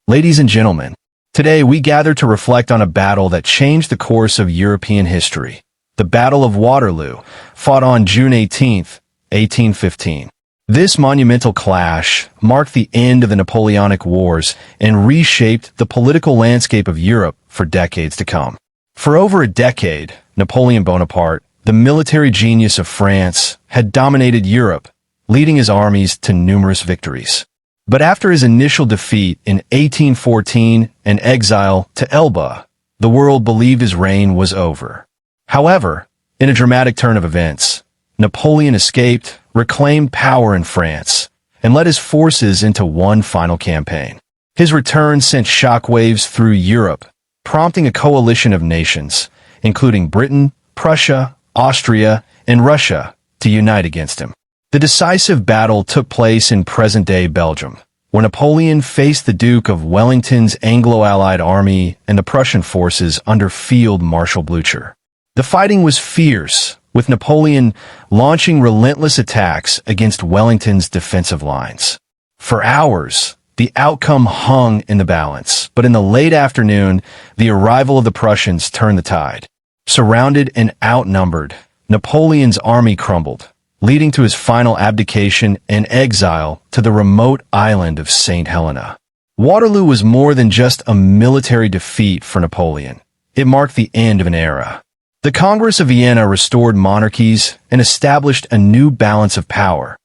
Ladies and gentlemen, today we gather to reflect on a battle that changed the course of European history. The Battle of Waterloo, fought on June 18, 1815. This monumental clash marked the end of the Napoleonic Wars and reshaped the political landscape of Europe for decades to come. For over a decade, Napoleon Bonaparte, the military genius of France, had dominated Europe, leading his armies to numerous victories. But after his initial defeat in 1814 and exile to Elba, the world believed his reign was over. However, in a dramatic turn of events, Napoleon escaped, reclaimed power in France, and led his forces into one final campaign. His return sent shockwaves through Europe, prompting a coalition of nations, including Britain, Prussia, Austria, and Russia, to unite against him. The decisive battle took place in present-day Belgium, where Napoleon faced the Duke of Wellington's Anglo-Allied army and the Prussian forces under Field Marshal Blücher. The fighting was fierce, with Napoleon launching relentless attacks against Wellington's defensive lines. For hours, the outcome hung in the balance, but in the late afternoon, the arrival of the Prussians turned the tide. Surrounded and outnumbered, Napoleon's army crumbled, leading to his final abdication and exile to the remote island of Saint Helena. Waterloo was more than just a military defeat for Napoleon. It marked the end of an era. The Congress of Vienna restored monarchies and established a new balance of power,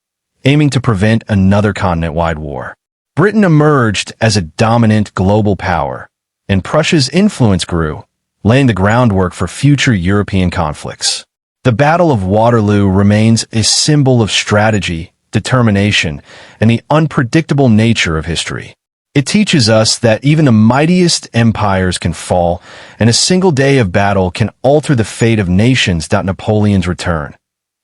aiming to prevent another continent-wide war. Britain emerged as a dominant global power, and Prussia's influence grew, laying the groundwork for future European conflicts. The Battle of Waterloo remains a symbol of strategy, determination, and the unpredictable nature of history. It teaches us that even the mightiest empires can fall, and a single day of battle can alter the fate of nations. Napoleon's return.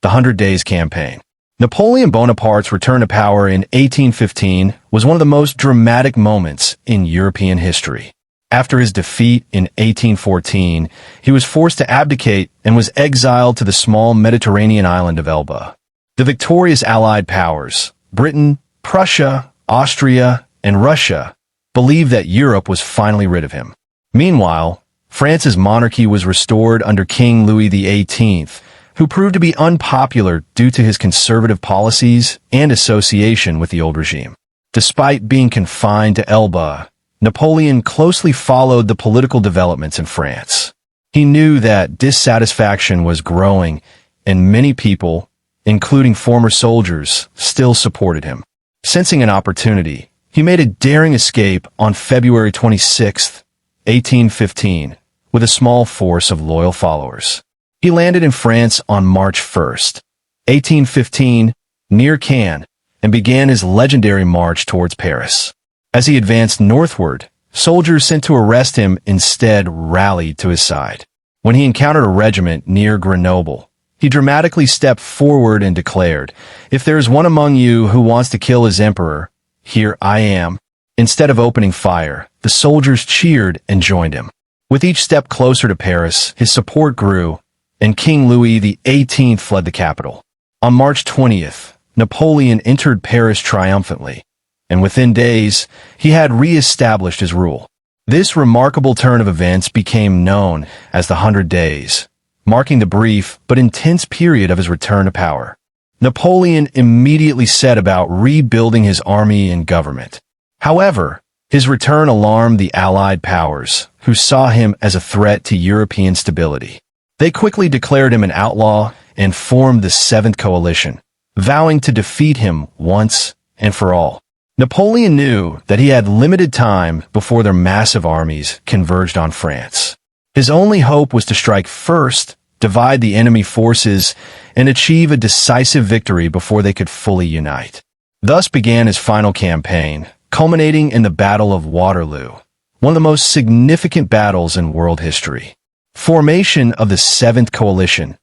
The 100 Days Campaign. Napoleon Bonaparte's return to power in 1815 was one of the most dramatic moments in European history. After his defeat in 1814, he was forced to abdicate and was exiled to the small Mediterranean island of Elba. The victorious Allied powers, Britain, Prussia, Austria, and Russia, believed that Europe was finally rid of him. Meanwhile, France's monarchy was restored under King Louis XVIII, who proved to be unpopular due to his conservative policies and association with the old regime. Despite being confined to Elba, Napoleon closely followed the political developments in France. He knew that dissatisfaction was growing, and many people, including former soldiers, still supported him. Sensing an opportunity, he made a daring escape on February 26, 1815, with a small force of loyal followers. He landed in France on March 1, 1815, near Cannes, and began his legendary march towards Paris. As he advanced northward, soldiers sent to arrest him instead rallied to his side. When he encountered a regiment near Grenoble, he dramatically stepped forward and declared, "If there is one among you who wants to kill his emperor, here I am." Instead of opening fire, the soldiers cheered and joined him. With each step closer to Paris, his support grew, and King Louis XVIII fled the capital. On March 20th, Napoleon entered Paris triumphantly, and within days, he had re-established his rule. This remarkable turn of events became known as the 100 Days, marking the brief but intense period of his return to power. Napoleon immediately set about rebuilding his army and government. However, his return alarmed the Allied powers, who saw him as a threat to European stability. They quickly declared him an outlaw and formed the Seventh Coalition, vowing to defeat him once and for all. Napoleon knew that he had limited time before their massive armies converged on France. His only hope was to strike first, divide the enemy forces, and achieve a decisive victory before they could fully unite. Thus began his final campaign, culminating in the Battle of Waterloo, one of the most significant battles in world history. Formation of the Seventh Coalition,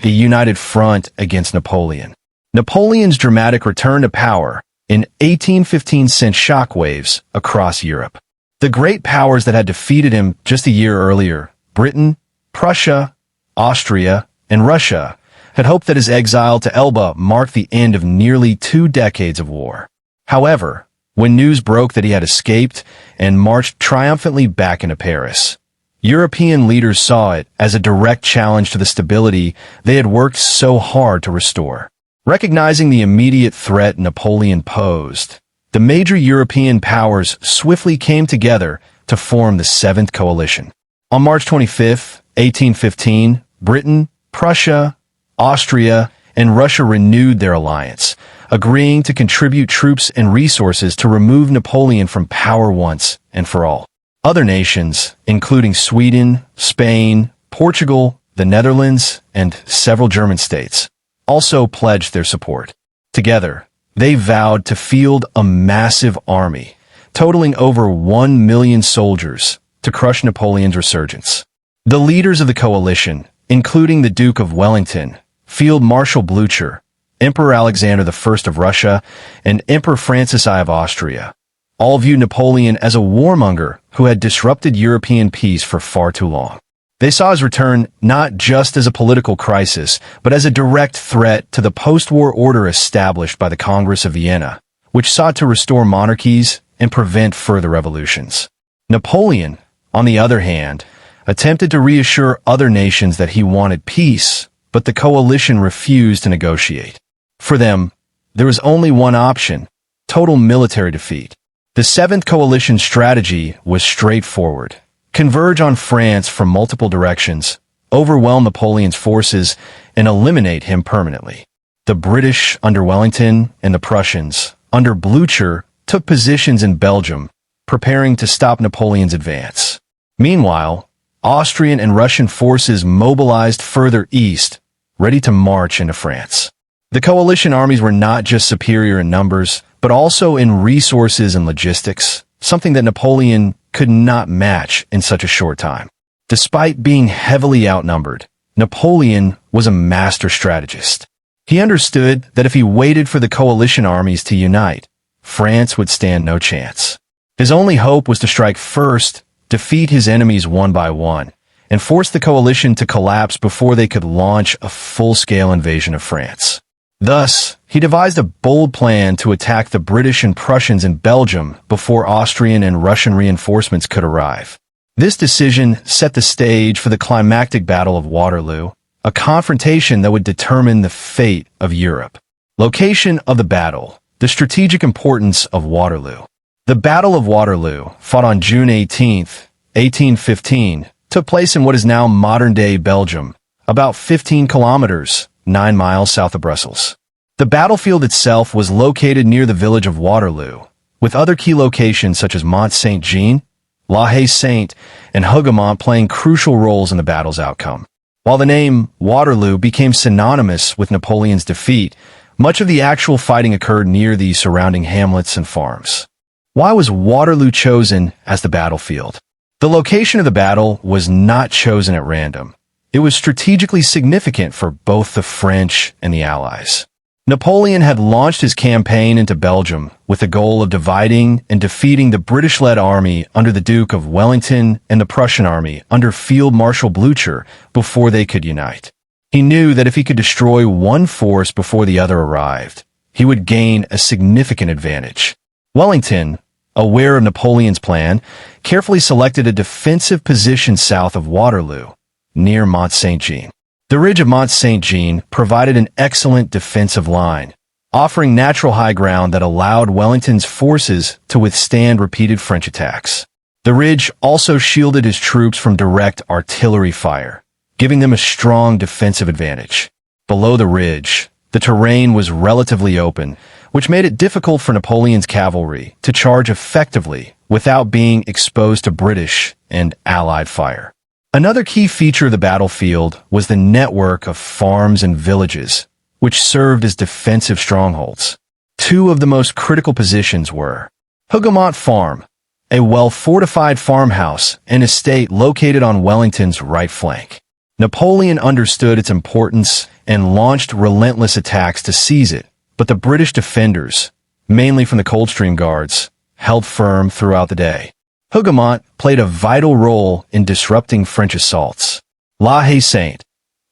a united front against Napoleon. Napoleon's dramatic return to power in 1815 sent shockwaves across Europe. The great powers that had defeated him just a year earlier, Britain, Prussia, Austria, and Russia, had hoped that his exile to Elba marked the end of nearly 2 decades of war. However, when news broke that he had escaped and marched triumphantly back into Paris. European leaders saw it as a direct challenge to the stability they had worked so hard to restore. Recognizing the immediate threat Napoleon posed, the major European powers swiftly came together to form the Seventh Coalition. On March 25, 1815, Britain, Prussia, Austria, and Russia renewed their alliance, agreeing to contribute troops and resources to remove Napoleon from power once and for all. Other nations, including Sweden, Spain, Portugal, the Netherlands, and several German states, also pledged their support. Together, they vowed to field a massive army, totaling over 1 million soldiers, to crush Napoleon's resurgence. The leaders of the coalition, including the Duke of Wellington, Field Marshal Blücher, Emperor Alexander I of Russia, and Emperor Francis I of Austria, all viewed Napoleon as a warmonger who had disrupted European peace for far too long. They saw his return not just as a political crisis, but as a direct threat to the post-war order established by the Congress of Vienna, which sought to restore monarchies and prevent further revolutions. Napoleon, on the other hand, attempted to reassure other nations that he wanted peace, but the coalition refused to negotiate. For them, there was only one option: total military defeat. The Seventh Coalition strategy was straightforward: converge on France from multiple directions, overwhelm Napoleon's forces, and eliminate him permanently. The British under Wellington and the Prussians under Blücher took positions in Belgium, preparing to stop Napoleon's advance. Meanwhile, Austrian and Russian forces mobilized further east, ready to march into France. The coalition armies were not just superior in numbers, but also in resources and logistics, something that Napoleon could not match in such a short time. Despite being heavily outnumbered, Napoleon was a master strategist. He understood that if he waited for the coalition armies to unite, France would stand no chance. His only hope was to strike first, defeat his enemies one by one, and force the coalition to collapse before they could launch a full-scale invasion of France. Thus, he devised a bold plan to attack the British and Prussians in Belgium before Austrian and Russian reinforcements could arrive. This decision set the stage for the climactic Battle of Waterloo, a confrontation that would determine the fate of Europe. Location of the battle: the strategic importance of Waterloo. The Battle of Waterloo, fought on June 18, 1815, took place in what is now modern-day Belgium, about 15 kilometers, 9 miles south of Brussels. The battlefield itself was located near the village of Waterloo, with other key locations such as Mont Saint-Jean, La Haye-Saint, and Hougoumont playing crucial roles in the battle's outcome. While the name Waterloo became synonymous with Napoleon's defeat, much of the actual fighting occurred near the surrounding hamlets and farms. Why was Waterloo chosen as the battlefield? The location of the battle was not chosen at random. It was strategically significant for both the French and the Allies. Napoleon had launched his campaign into Belgium with the goal of dividing and defeating the British-led army under the Duke of Wellington and the Prussian army under Field Marshal Blücher before they could unite. He knew that if he could destroy one force before the other arrived, he would gain a significant advantage. Wellington, aware of Napoleon's plan, carefully selected a defensive position south of Waterloo, near Mont Saint-Jean. The ridge of Mont Saint-Jean provided an excellent defensive line, offering natural high ground that allowed Wellington's forces to withstand repeated French attacks. The ridge also shielded his troops from direct artillery fire, giving them a strong defensive advantage. Below the ridge, the terrain was relatively open, which made it difficult for Napoleon's cavalry to charge effectively without being exposed to British and Allied fire. Another key feature of the battlefield was the network of farms and villages, which served as defensive strongholds. Two of the most critical positions were Hougoumont Farm, a well-fortified farmhouse and estate located on Wellington's right flank. Napoleon understood its importance and launched relentless attacks to seize it, but the British defenders, mainly from the Coldstream Guards, held firm throughout the day. Hougoumont played a vital role in disrupting French assaults. La Haye-Saint,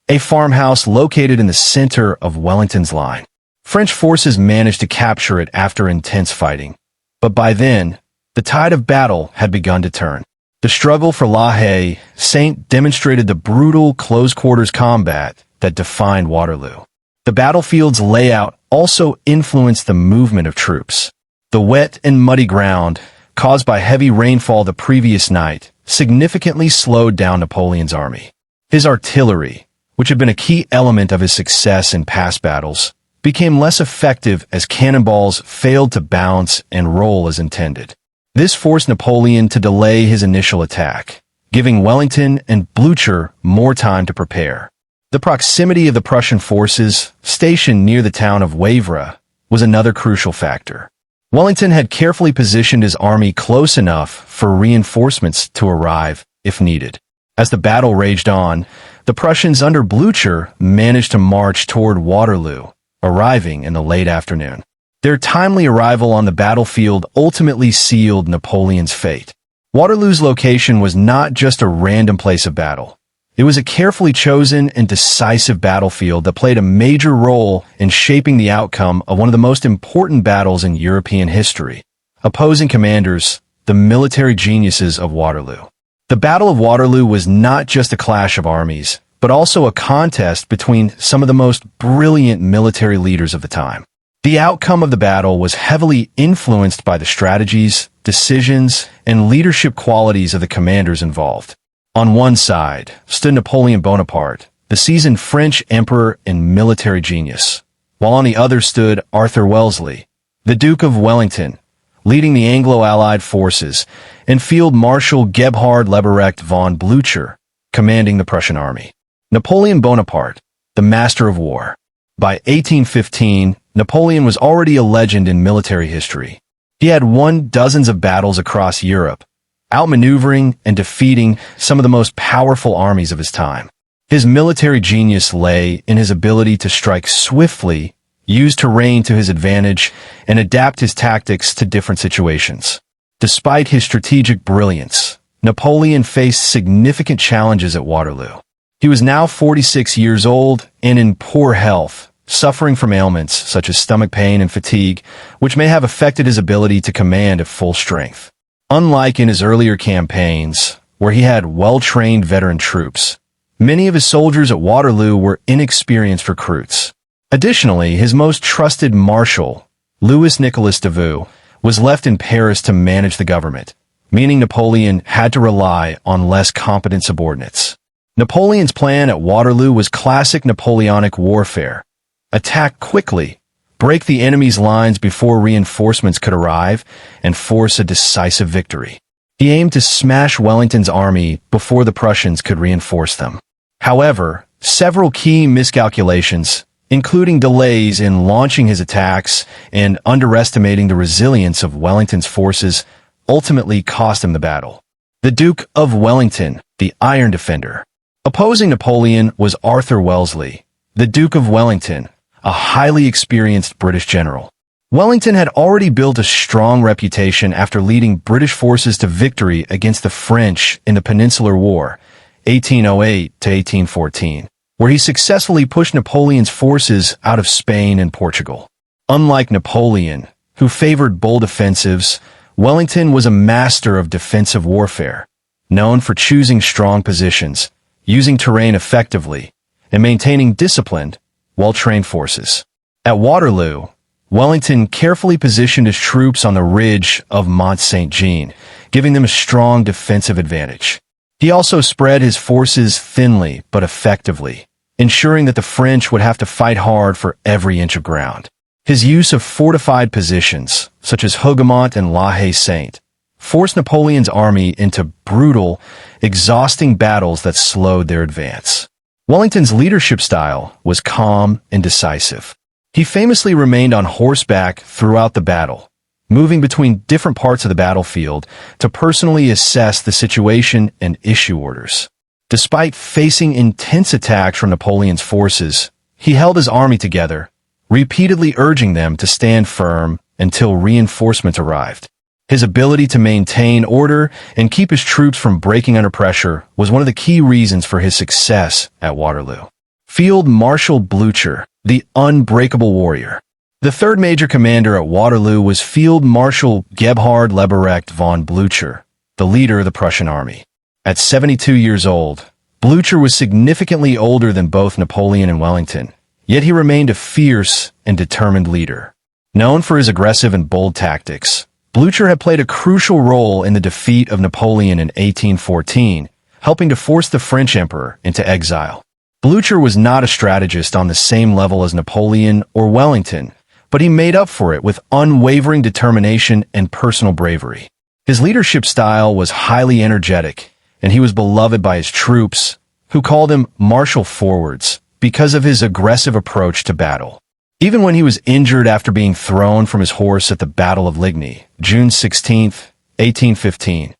a farmhouse located in the center of Wellington's line. French forces managed to capture it after intense fighting, But by then, the tide of battle had begun to turn. The struggle for La Haye Saint demonstrated the brutal close-quarters combat that defined Waterloo. The battlefield's layout also influenced the movement of troops. The wet and muddy ground, caused by heavy rainfall the previous night, significantly slowed down Napoleon's army. His artillery, which had been a key element of his success in past battles, became less effective as cannonballs failed to bounce and roll as intended. This forced Napoleon to delay his initial attack, giving Wellington and Blücher more time to prepare. The proximity of the Prussian forces, stationed near the town of Wavre, was another crucial factor. Wellington had carefully positioned his army close enough for reinforcements to arrive if needed. As the battle raged on, the Prussians under Blücher managed to march toward Waterloo, arriving in the late afternoon. Their timely arrival on the battlefield ultimately sealed Napoleon's fate. Waterloo's location was not just a random place of battle. It was a carefully chosen and decisive battlefield that played a major role in shaping the outcome of one of the most important battles in European history. Opposing commanders, the military geniuses of Waterloo. The Battle of Waterloo was not just a clash of armies, but also a contest between some of the most brilliant military leaders of the time. The outcome of the battle was heavily influenced by the strategies, decisions, and leadership qualities of the commanders involved. On one side stood Napoleon Bonaparte, the seasoned French emperor and military genius, while on the other stood Arthur Wellesley, the Duke of Wellington, leading the Anglo-Allied forces, and Field Marshal Gebhard Leberecht von Blücher, commanding the Prussian army. Napoleon Bonaparte, the master of war. By 1815, Napoleon was already a legend in military history. He had won dozens of battles across Europe, outmaneuvering and defeating some of the most powerful armies of his time. His military genius lay in his ability to strike swiftly, use terrain to his advantage, and adapt his tactics to different situations. Despite his strategic brilliance, Napoleon faced significant challenges at Waterloo. He was now 46 years old and in poor health, suffering from ailments such as stomach pain and fatigue, which may have affected his ability to command at full strength. Unlike in his earlier campaigns, where he had well-trained veteran troops, many of his soldiers at Waterloo were inexperienced recruits. Additionally, his most trusted marshal, Louis Nicolas Davout, was left in Paris to manage the government, meaning Napoleon had to rely on less competent subordinates. Napoleon's plan at Waterloo was classic Napoleonic warfare. Attack quickly, break the enemy's lines before reinforcements could arrive, and force a decisive victory. He aimed to smash Wellington's army before the Prussians could reinforce them. However, several key miscalculations, including delays in launching his attacks and underestimating the resilience of Wellington's forces, ultimately cost him the battle. The Duke of Wellington, the Iron Defender. Opposing Napoleon was Arthur Wellesley, the Duke of Wellington, a highly experienced British general. Wellington had already built a strong reputation after leading British forces to victory against the French in the Peninsular War, 1808 to 1814, where he successfully pushed Napoleon's forces out of Spain and Portugal. Unlike Napoleon, who favored bold offensives, Wellington was a master of defensive warfare, known for choosing strong positions, using terrain effectively, and maintaining disciplined, well-trained forces. At Waterloo, Wellington carefully positioned his troops on the ridge of Mont Saint-Jean, giving them a strong defensive advantage. He also spread his forces thinly but effectively, ensuring that the French would have to fight hard for every inch of ground. His use of fortified positions, such as Hougoumont and La Haye Saint, forced Napoleon's army into brutal, exhausting battles that slowed their advance. Wellington's leadership style was calm and decisive. He famously remained on horseback throughout the battle, moving between different parts of the battlefield to personally assess the situation and issue orders. Despite facing intense attacks from Napoleon's forces, he held his army together, repeatedly urging them to stand firm until reinforcements arrived. His ability to maintain order and keep his troops from breaking under pressure was one of the key reasons for his success at Waterloo. Field Marshal Blücher, the unbreakable warrior. The third major commander at Waterloo was Field Marshal Gebhard Leberecht von Blücher, the leader of the Prussian army. At 72 years old, Blücher was significantly older than both Napoleon and Wellington, yet he remained a fierce and determined leader. Known for his aggressive and bold tactics, Blücher had played a crucial role in the defeat of Napoleon in 1814, helping to force the French emperor into exile. Blücher was not a strategist on the same level as Napoleon or Wellington, but he made up for it with unwavering determination and personal bravery. His leadership style was highly energetic, and he was beloved by his troops, who called him Marshal Forwards because of his aggressive approach to battle. Even when he was injured after being thrown from his horse at the Battle of Ligny, June 16, 1815,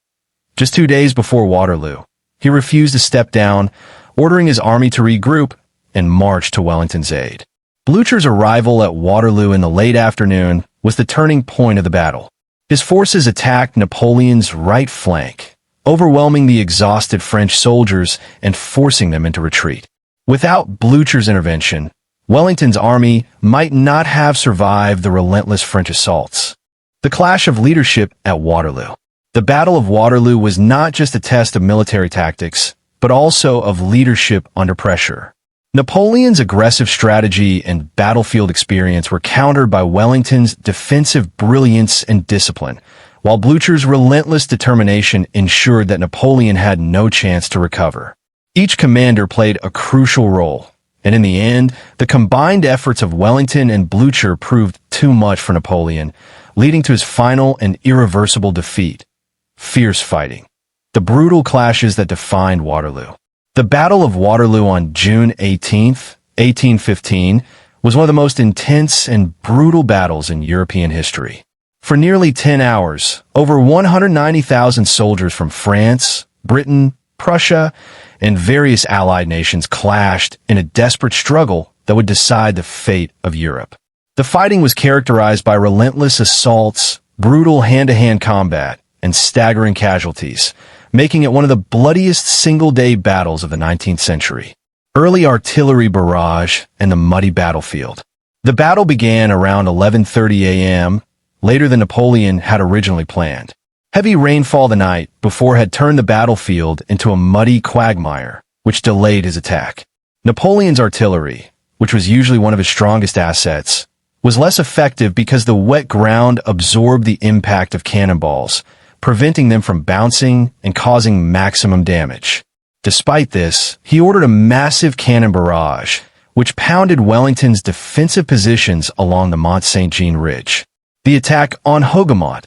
just 2 days before Waterloo, he refused to step down, ordering his army to regroup and march to Wellington's aid. Blücher's arrival at Waterloo in the late afternoon was the turning point of the battle. His forces attacked Napoleon's right flank, overwhelming the exhausted French soldiers and forcing them into retreat. Without Blücher's intervention, Wellington's army might not have survived the relentless French assaults. The clash of leadership at Waterloo. The Battle of Waterloo was not just a test of military tactics, but also of leadership under pressure. Napoleon's aggressive strategy and battlefield experience were countered by Wellington's defensive brilliance and discipline, while Blücher's relentless determination ensured that Napoleon had no chance to recover. Each commander played a crucial role, and in the end, the combined efforts of Wellington and Blücher proved too much for Napoleon, leading to his final and irreversible defeat. Fierce fighting. The brutal clashes that defined Waterloo. The Battle of Waterloo on June 18, 1815, was one of the most intense and brutal battles in European history. For nearly 10 hours, over 190,000 soldiers from France, Britain, Prussia, and various allied nations clashed in a desperate struggle that would decide the fate of Europe. The fighting was characterized by relentless assaults, brutal hand-to-hand combat, and staggering casualties, making it one of the bloodiest single-day battles of the 19th century. Early artillery barrage and the muddy battlefield. The battle began around 11:30 a.m., later than Napoleon had originally planned. Heavy rainfall the night before had turned the battlefield into a muddy quagmire, which delayed his attack. Napoleon's artillery, which was usually one of his strongest assets, was less effective because the wet ground absorbed the impact of cannonballs, preventing them from bouncing and causing maximum damage. Despite this, he ordered a massive cannon barrage, which pounded Wellington's defensive positions along the Mont Saint-Jean Ridge. The attack on Hougoumont,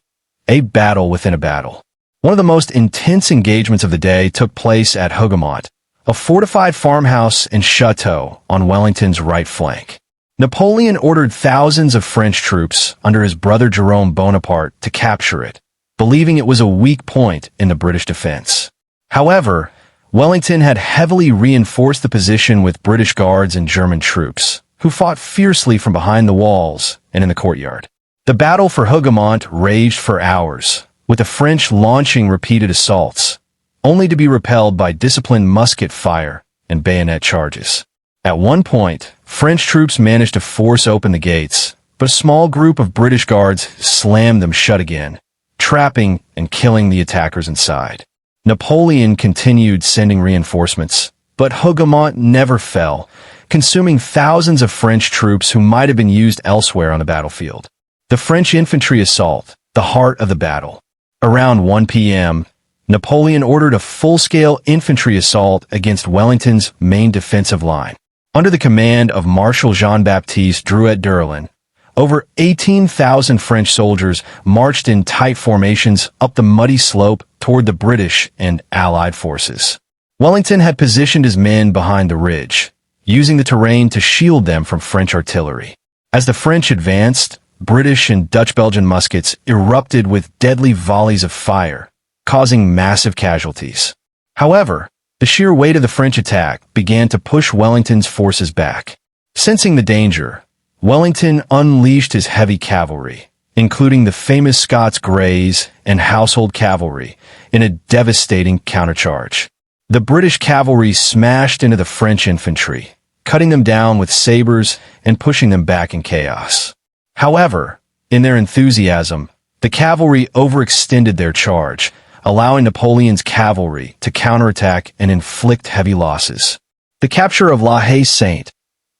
a battle within a battle. One of the most intense engagements of the day took place at Hougoumont, a fortified farmhouse and chateau on Wellington's right flank. Napoleon ordered thousands of French troops under his brother Jerome Bonaparte to capture it, believing it was a weak point in the British defense. However, Wellington had heavily reinforced the position with British guards and German troops, who fought fiercely from behind the walls and in the courtyard. The battle for Hougoumont raged for hours, with the French launching repeated assaults, only to be repelled by disciplined musket fire and bayonet charges. At one point, French troops managed to force open the gates, but a small group of British guards slammed them shut again, trapping and killing the attackers inside. Napoleon continued sending reinforcements, but Hougoumont never fell, consuming thousands of French troops who might have been used elsewhere on the battlefield. The French infantry assault, the heart of the battle. Around 1 p.m., Napoleon ordered a full-scale infantry assault against Wellington's main defensive line. Under the command of Marshal Jean-Baptiste Drouet-Durlin, over 18,000 French soldiers marched in tight formations up the muddy slope toward the British and Allied forces. Wellington had positioned his men behind the ridge, using the terrain to shield them from French artillery. As the French advanced, British and Dutch-Belgian muskets erupted with deadly volleys of fire, causing massive casualties. However, the sheer weight of the French attack began to push Wellington's forces back. Sensing the danger, Wellington unleashed his heavy cavalry, including the famous Scots Greys and Household Cavalry, in a devastating countercharge. The British cavalry smashed into the French infantry, cutting them down with sabers and pushing them back in chaos. However, in their enthusiasm, the cavalry overextended their charge, allowing Napoleon's cavalry to counterattack and inflict heavy losses. The capture of La Haye-Saint,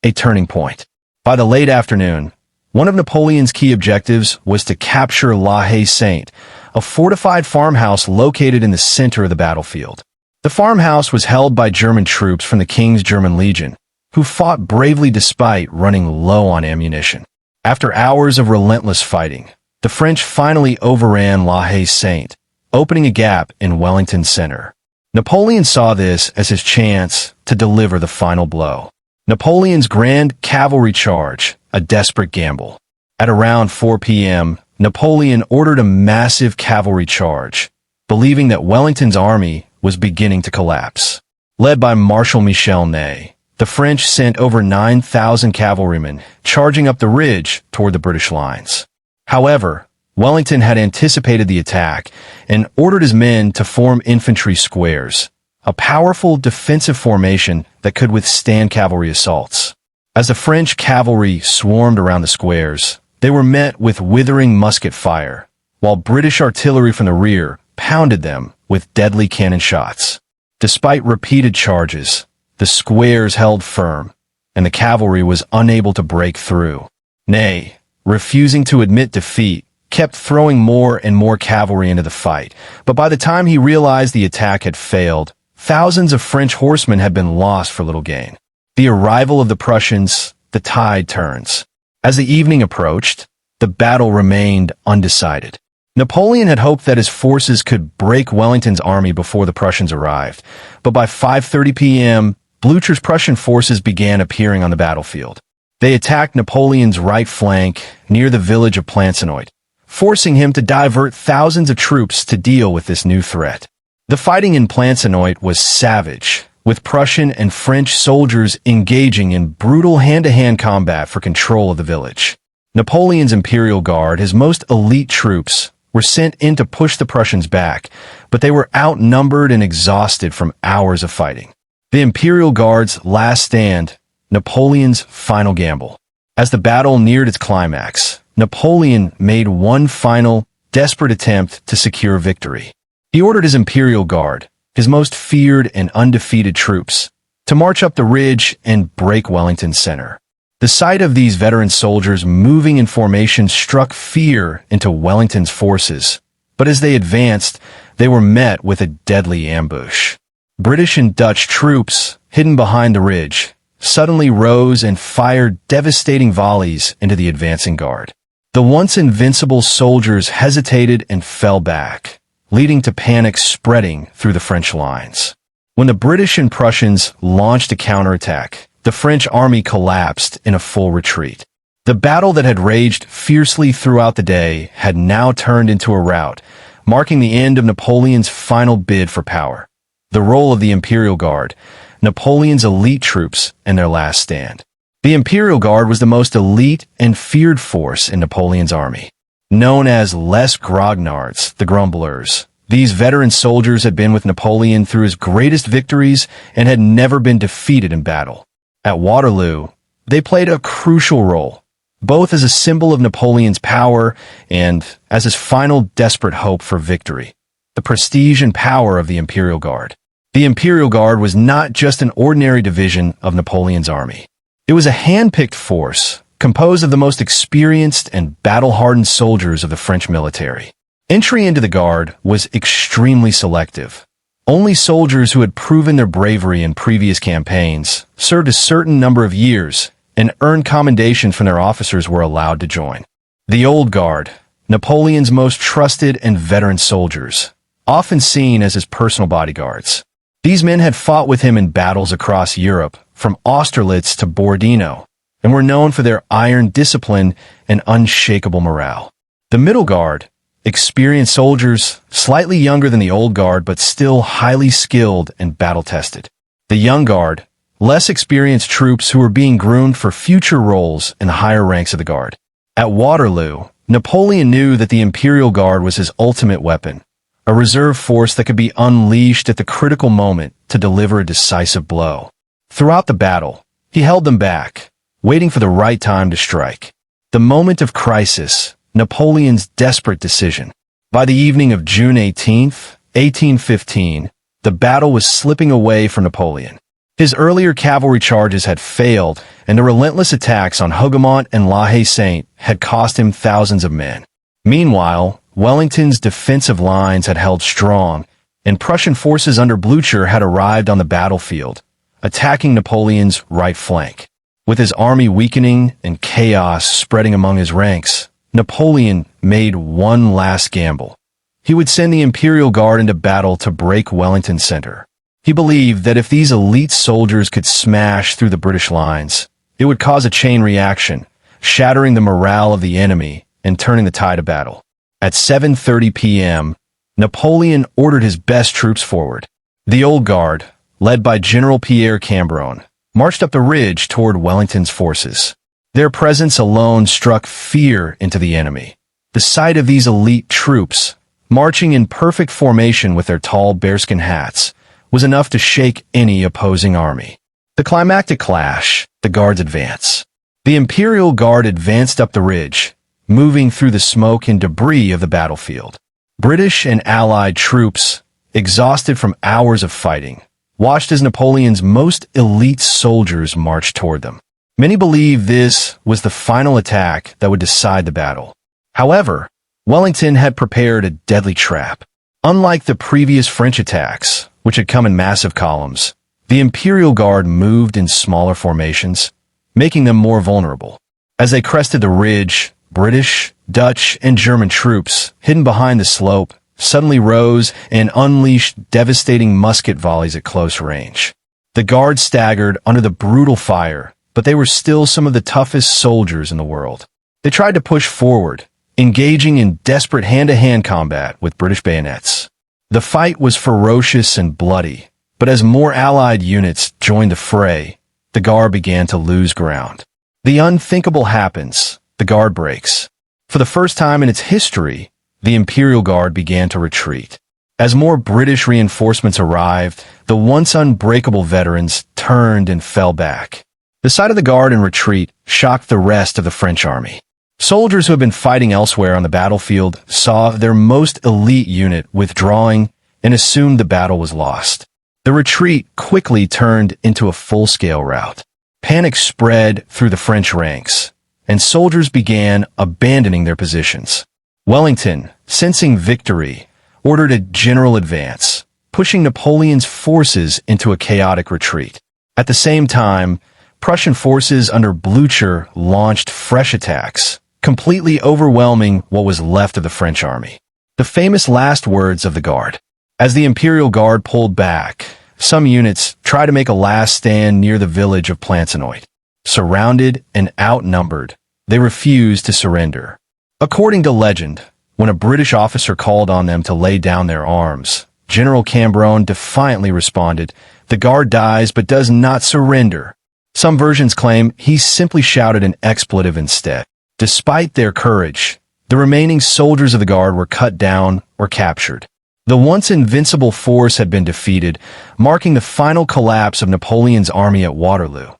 a turning point. By the late afternoon, one of Napoleon's key objectives was to capture La Haye-Saint, a fortified farmhouse located in the center of the battlefield. The farmhouse was held by German troops from the King's German Legion, who fought bravely despite running low on ammunition. After hours of relentless fighting, the French finally overran La Haye-Saint, opening a gap in Wellington's center. Napoleon saw this as his chance to deliver the final blow. Napoleon's grand cavalry charge, a desperate gamble. At around 4 p.m., Napoleon ordered a massive cavalry charge, believing that Wellington's army was beginning to collapse. Led by Marshal Michel Ney, the French sent over 9,000 cavalrymen charging up the ridge toward the British lines. However, Wellington had anticipated the attack and ordered his men to form infantry squares, a powerful defensive formation that could withstand cavalry assaults. As the French cavalry swarmed around the squares, they were met with withering musket fire, while British artillery from the rear pounded them with deadly cannon shots. Despite repeated charges, the squares held firm, and the cavalry was unable to break through. Ney, refusing to admit defeat, kept throwing more and more cavalry into the fight, but by the time he realized the attack had failed, thousands of French horsemen had been lost for little gain. The arrival of the Prussians, the tide turns. As the evening approached, the battle remained undecided. Napoleon had hoped that his forces could break Wellington's army before the Prussians arrived, but by 5:30 p.m., Blücher's Prussian forces began appearing on the battlefield. They attacked Napoleon's right flank near the village of Plancenoit, forcing him to divert thousands of troops to deal with this new threat. The fighting in Plancenoit was savage, with Prussian and French soldiers engaging in brutal hand-to-hand combat for control of the village. Napoleon's Imperial Guard, his most elite troops, were sent in to push the Prussians back, but they were outnumbered and exhausted from hours of fighting. The Imperial Guard's last stand, Napoleon's final gamble. As the battle neared its climax, Napoleon made one final, desperate attempt to secure victory. He ordered his Imperial Guard, his most feared and undefeated troops, to march up the ridge and break Wellington's center. The sight of these veteran soldiers moving in formation struck fear into Wellington's forces, but as they advanced, they were met with a deadly ambush. British and Dutch troops, hidden behind the ridge, suddenly rose and fired devastating volleys into the advancing guard. The once invincible soldiers hesitated and fell back, leading to panic spreading through the French lines. When the British and Prussians launched a counterattack, the French army collapsed in a full retreat. The battle that had raged fiercely throughout the day had now turned into a rout, marking the end of Napoleon's final bid for power. The role of the Imperial Guard, Napoleon's elite troops, and their last stand. The Imperial Guard was the most elite and feared force in Napoleon's army. Known as Les Grognards, the Grumblers, these veteran soldiers had been with Napoleon through his greatest victories and had never been defeated in battle. At Waterloo, they played a crucial role, both as a symbol of Napoleon's power and as his final desperate hope for victory. The prestige and power of the Imperial Guard. The Imperial Guard was not just an ordinary division of Napoleon's army. It was a hand-picked force, composed of the most experienced and battle-hardened soldiers of the French military. Entry into the Guard was extremely selective. Only soldiers who had proven their bravery in previous campaigns, served a certain number of years, and earned commendations from their officers were allowed to join. The Old Guard, Napoleon's most trusted and veteran soldiers, often seen as his personal bodyguards. These men had fought with him in battles across Europe, from Austerlitz to Borodino, and were known for their iron discipline and unshakable morale. The Middle Guard, experienced soldiers, slightly younger than the Old Guard but still highly skilled and battle-tested. The Young Guard, less experienced troops who were being groomed for future roles in the higher ranks of the Guard. At Waterloo, Napoleon knew that the Imperial Guard was his ultimate weapon, a reserve force that could be unleashed at the critical moment to deliver a decisive blow. Throughout the battle, he held them back, waiting for the right time to strike. The moment of crisis, Napoleon's desperate decision. By the evening of June 18th, 1815, the battle was slipping away from Napoleon. His earlier cavalry charges had failed, and the relentless attacks on Hougoumont and La Haye-Saint had cost him thousands of men. Meanwhile, Wellington's defensive lines had held strong, and Prussian forces under Blücher had arrived on the battlefield, attacking Napoleon's right flank. With his army weakening and chaos spreading among his ranks, Napoleon made one last gamble. He would send the Imperial Guard into battle to break Wellington's center. He believed that if these elite soldiers could smash through the British lines, it would cause a chain reaction, shattering the morale of the enemy and turning the tide of battle. At 7:30 p.m., Napoleon ordered his best troops forward. The Old Guard, led by General Pierre Cambronne, marched up the ridge toward Wellington's forces. Their presence alone struck fear into the enemy. The sight of these elite troops, marching in perfect formation with their tall bearskin hats, was enough to shake any opposing army. The climactic clash, the Guard's advance. The Imperial Guard advanced up the ridge, moving through the smoke and debris of the battlefield. British and Allied troops, exhausted from hours of fighting, watched as Napoleon's most elite soldiers marched toward them. Many believe this was the final attack that would decide the battle. However, Wellington had prepared a deadly trap. Unlike the previous French attacks, which had come in massive columns, the Imperial Guard moved in smaller formations, making them more vulnerable. As they crested the ridge, British, Dutch, and German troops, hidden behind the slope, suddenly rose and unleashed devastating musket volleys at close range. The Guard staggered under the brutal fire, but they were still some of the toughest soldiers in the world. They tried to push forward, engaging in desperate hand-to-hand combat with British bayonets. The fight was ferocious and bloody, but as more Allied units joined the fray, the Guard began to lose ground. The unthinkable happens. The Guard breaks. For the first time in its history, the Imperial Guard began to retreat. As more British reinforcements arrived, the once unbreakable veterans turned and fell back. The sight of the Guard in retreat shocked the rest of the French army. Soldiers who had been fighting elsewhere on the battlefield saw their most elite unit withdrawing and assumed the battle was lost. The retreat quickly turned into a full-scale rout. Panic spread through the French ranks, and soldiers began abandoning their positions. Wellington, sensing victory, ordered a general advance, pushing Napoleon's forces into a chaotic retreat. At the same time, Prussian forces under Blücher launched fresh attacks, completely overwhelming what was left of the French army. The famous last words of the Guard. As the Imperial Guard pulled back, some units tried to make a last stand near the village of Plancenoit. Surrounded and outnumbered, they refused to surrender. According to legend, when a British officer called on them to lay down their arms, General Cambronne defiantly responded, "The Guard dies but does not surrender." Some versions claim he simply shouted an expletive instead. Despite their courage, the remaining soldiers of the Guard were cut down or captured. The once invincible force had been defeated, marking the final collapse of Napoleon's army at Waterloo.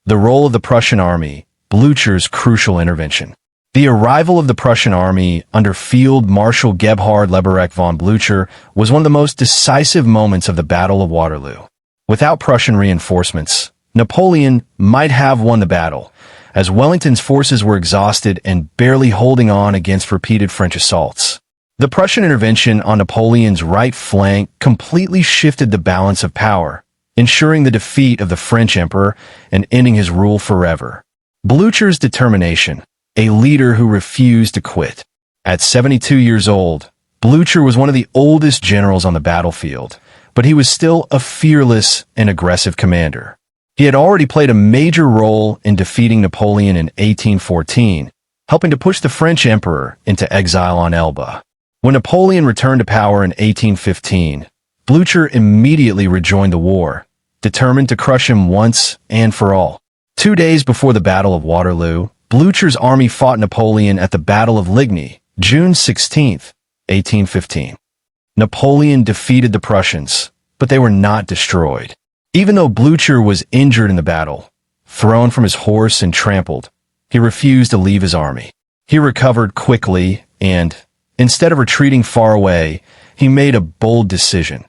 The role of the Prussian army, Blücher's crucial intervention. The arrival of the Prussian army under Field Marshal Gebhard Leberecht von Blücher was one of the most decisive moments of the Battle of Waterloo. Without Prussian reinforcements, Napoleon might have won the battle, as Wellington's forces were exhausted and barely holding on against repeated French assaults. The Prussian intervention on Napoleon's right flank completely shifted the balance of power, ensuring the defeat of the French emperor and ending his rule forever. Blücher's determination, a leader who refused to quit. At 72 years old, Blücher was one of the oldest generals on the battlefield, but he was still a fearless and aggressive commander. He had already played a major role in defeating Napoleon in 1814, helping to push the French emperor into exile on Elba. When Napoleon returned to power in 1815, Blücher immediately rejoined the war, determined to crush him once and for all. 2 days before the Battle of Waterloo, Blücher's army fought Napoleon at the Battle of Ligny, June 16, 1815. Napoleon defeated the Prussians, but they were not destroyed. Even though Blücher was injured in the battle, thrown from his horse and trampled, he refused to leave his army. He recovered quickly and, instead of retreating far away, he made a bold decision.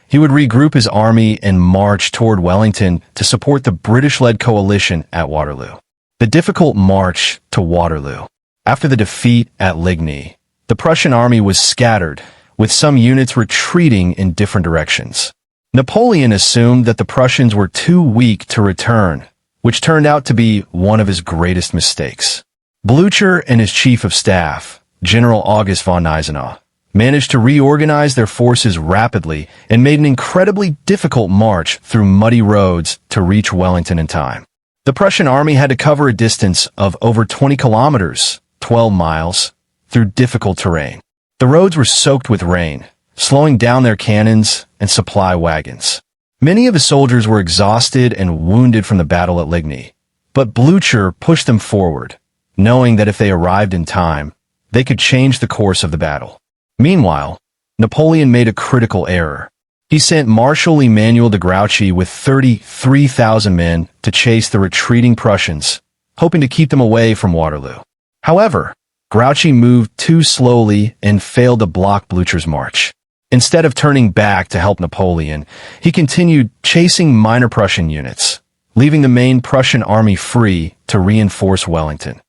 He would regroup his army and march toward Wellington to support the British-led coalition at Waterloo. The difficult march to Waterloo. After the defeat at Ligny, the Prussian army was scattered, with some units retreating in different directions. Napoleon assumed that the Prussians were too weak to return, which turned out to be one of his greatest mistakes. Blücher and his chief of staff, General August von Gneisenau, managed to reorganize their forces rapidly and made an incredibly difficult march through muddy roads to reach Wellington in time. The Prussian army had to cover a distance of over 20 kilometers, 12 miles, through difficult terrain. The roads were soaked with rain, slowing down their cannons and supply wagons. Many of the soldiers were exhausted and wounded from the battle at Ligny, but Blücher pushed them forward, knowing that if they arrived in time, they could change the course of the battle. Meanwhile, Napoleon made a critical error. He sent Marshal Emmanuel de Grouchy with 33,000 men to chase the retreating Prussians, hoping to keep them away from Waterloo. However, Grouchy moved too slowly and failed to block Blücher's march. Instead of turning back to help Napoleon, he continued chasing minor Prussian units, leaving the main Prussian army free to reinforce Wellington.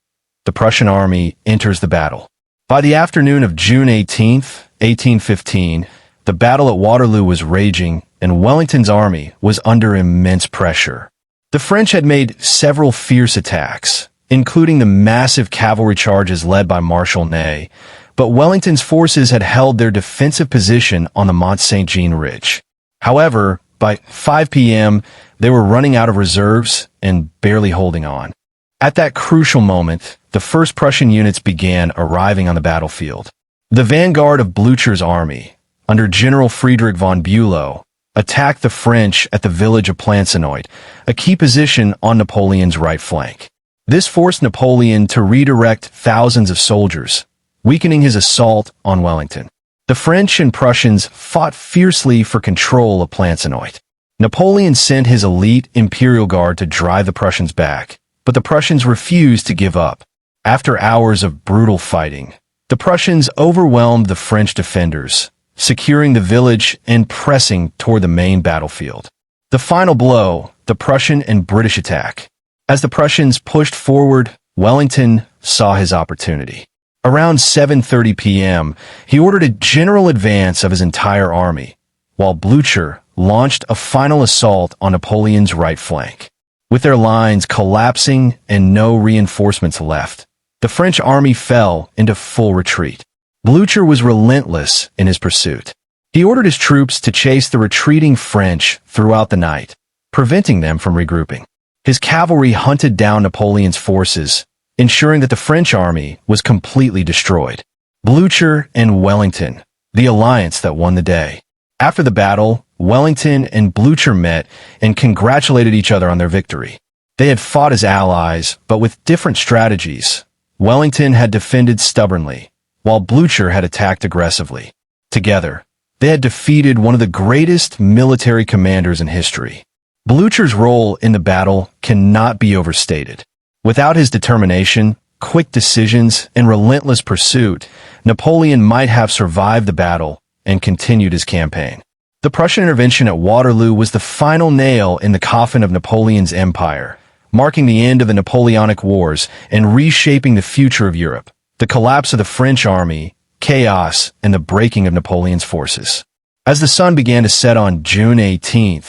The Prussian army enters the battle. By the afternoon of June 18, 1815, the battle at Waterloo was raging, and Wellington's army was under immense pressure. The French had made several fierce attacks, including the massive cavalry charges led by Marshal Ney, but Wellington's forces had held their defensive position on the Mont Saint-Jean Ridge. However, by 5 p.m., they were running out of reserves and barely holding on. At that crucial moment, the first Prussian units began arriving on the battlefield. The vanguard of Blücher's army, under General Friedrich von Bülow, attacked the French at the village of Plancenoit, a key position on Napoleon's right flank. This forced Napoleon to redirect thousands of soldiers, weakening his assault on Wellington. The French and Prussians fought fiercely for control of Plancenoit. Napoleon sent his elite Imperial Guard to drive the Prussians back, but the Prussians refused to give up. After hours of brutal fighting, the Prussians overwhelmed the French defenders, securing the village and pressing toward the main battlefield. The final blow, the Prussian and British attack. As the Prussians pushed forward, Wellington saw his opportunity. Around 7:30 p.m., he ordered a general advance of his entire army, while Blücher launched a final assault on Napoleon's right flank. With their lines collapsing and no reinforcements left, the French army fell into full retreat. Blücher was relentless in his pursuit. He ordered his troops to chase the retreating French throughout the night, preventing them from regrouping. His cavalry hunted down Napoleon's forces, ensuring that the French army was completely destroyed. Blücher and Wellington, the alliance that won the day. After the battle, Wellington and Blücher met and congratulated each other on their victory. They had fought as allies, but with different strategies. Wellington had defended stubbornly, while Blücher had attacked aggressively. Together, they had defeated one of the greatest military commanders in history. Blücher's role in the battle cannot be overstated. Without his determination, quick decisions, and relentless pursuit, Napoleon might have survived the battle and continued his campaign. The Prussian intervention at Waterloo was the final nail in the coffin of Napoleon's empire, marking the end of the Napoleonic Wars and reshaping the future of Europe. The collapse of the French army, chaos, and the breaking of Napoleon's forces. As the sun began to set on June 18,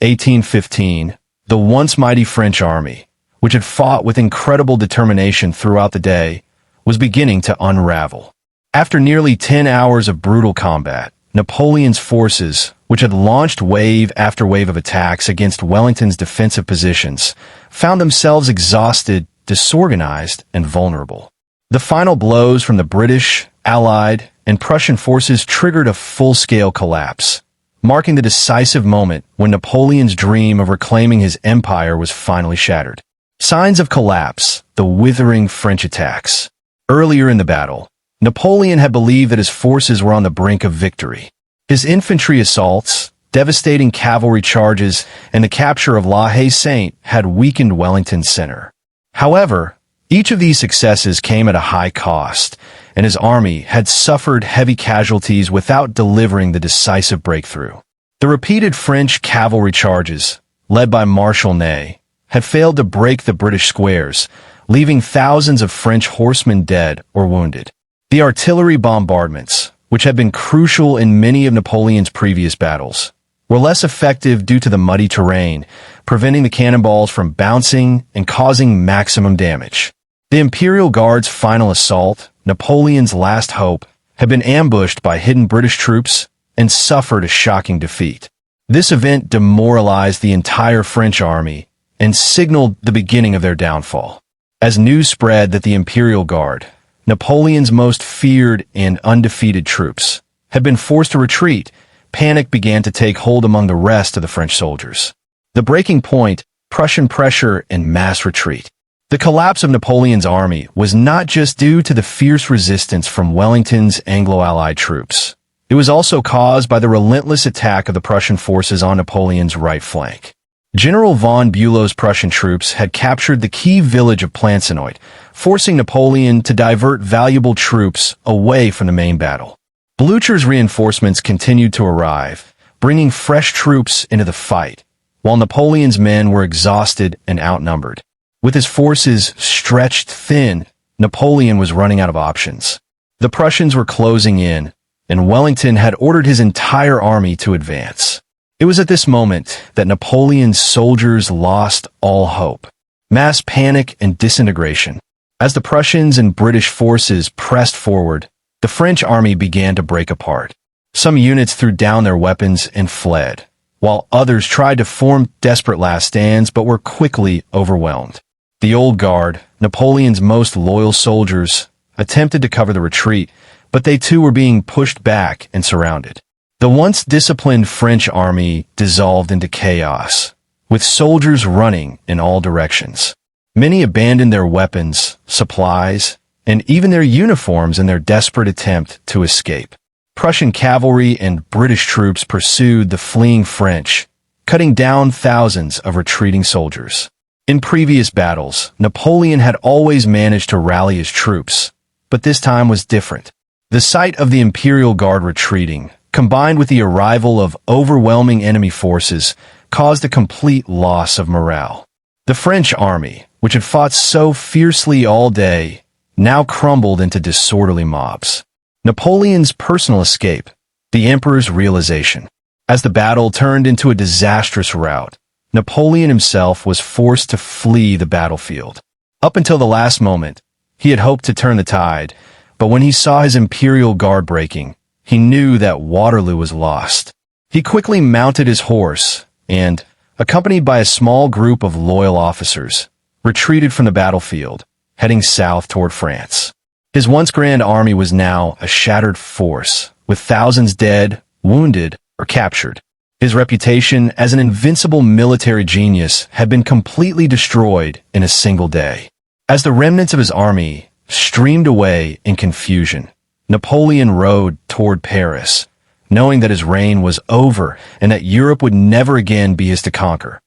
1815, the once mighty French army, which had fought with incredible determination throughout the day, was beginning to unravel. After nearly 10 hours of brutal combat, Napoleon's forces, which had launched wave after wave of attacks against Wellington's defensive positions, found themselves exhausted, disorganized, and vulnerable. The final blows from the British, Allied, and Prussian forces triggered a full-scale collapse, marking the decisive moment when Napoleon's dream of reclaiming his empire was finally shattered. Signs of collapse, the withering French attacks. Earlier in the battle, Napoleon had believed that his forces were on the brink of victory. His infantry assaults, devastating cavalry charges, and the capture of La Haye Sainte had weakened Wellington's center. However, Each of these successes came at a high cost, and his army had suffered heavy casualties without delivering the decisive breakthrough. The repeated French cavalry charges, led by Marshal Ney, had failed to break the British squares, leaving thousands of French horsemen dead or wounded. The artillery bombardments, which had been crucial in many of Napoleon's previous battles, were less effective due to the muddy terrain, preventing the cannonballs from bouncing and causing maximum damage. The Imperial Guard's final assault, Napoleon's last hope, had been ambushed by hidden British troops and suffered a shocking defeat. This event demoralized the entire French army and signaled the beginning of their downfall. As news spread that the Imperial Guard, Napoleon's most feared and undefeated troops, had been forced to retreat, panic began to take hold among the rest of the French soldiers. The breaking point, Prussian pressure and mass retreat. The collapse of Napoleon's army was not just due to the fierce resistance from Wellington's Anglo-Allied troops. It was also caused by the relentless attack of the Prussian forces on Napoleon's right flank. General von Bülow's Prussian troops had captured the key village of Plancenoit, forcing Napoleon to divert valuable troops away from the main battle. Blücher's reinforcements continued to arrive, bringing fresh troops into the fight, while Napoleon's men were exhausted and outnumbered. With his forces stretched thin, Napoleon was running out of options. The Prussians were closing in, and Wellington had ordered his entire army to advance. It was at this moment that Napoleon's soldiers lost all hope. Mass panic and disintegration. As the Prussians and British forces pressed forward, the French army began to break apart. Some units threw down their weapons and fled, while others tried to form desperate last stands but were quickly overwhelmed. The Old Guard, Napoleon's most loyal soldiers, attempted to cover the retreat, but they too were being pushed back and surrounded. The once disciplined French army dissolved into chaos, with soldiers running in all directions. Many abandoned their weapons, supplies, and even their uniforms in their desperate attempt to escape. Prussian cavalry and British troops pursued the fleeing French, cutting down thousands of retreating soldiers. In previous battles, Napoleon had always managed to rally his troops, but this time was different. The sight of the Imperial Guard retreating, combined with the arrival of overwhelming enemy forces, caused a complete loss of morale. The French army, which had fought so fiercely all day, now crumbled into disorderly mobs. Napoleon's personal escape, the emperor's realization. As the battle turned into a disastrous rout, Napoleon himself was forced to flee the battlefield. Up until the last moment, he had hoped to turn the tide, but when he saw his Imperial Guard breaking, he knew that Waterloo was lost. He quickly mounted his horse and, accompanied by a small group of loyal officers, retreated from the battlefield, heading south toward France. His once grand army was now a shattered force, with thousands dead, wounded, or captured. His reputation as an invincible military genius had been completely destroyed in a single day. As the remnants of his army streamed away in confusion, Napoleon rode toward Paris, knowing that his reign was over and that Europe would never again be his to conquer.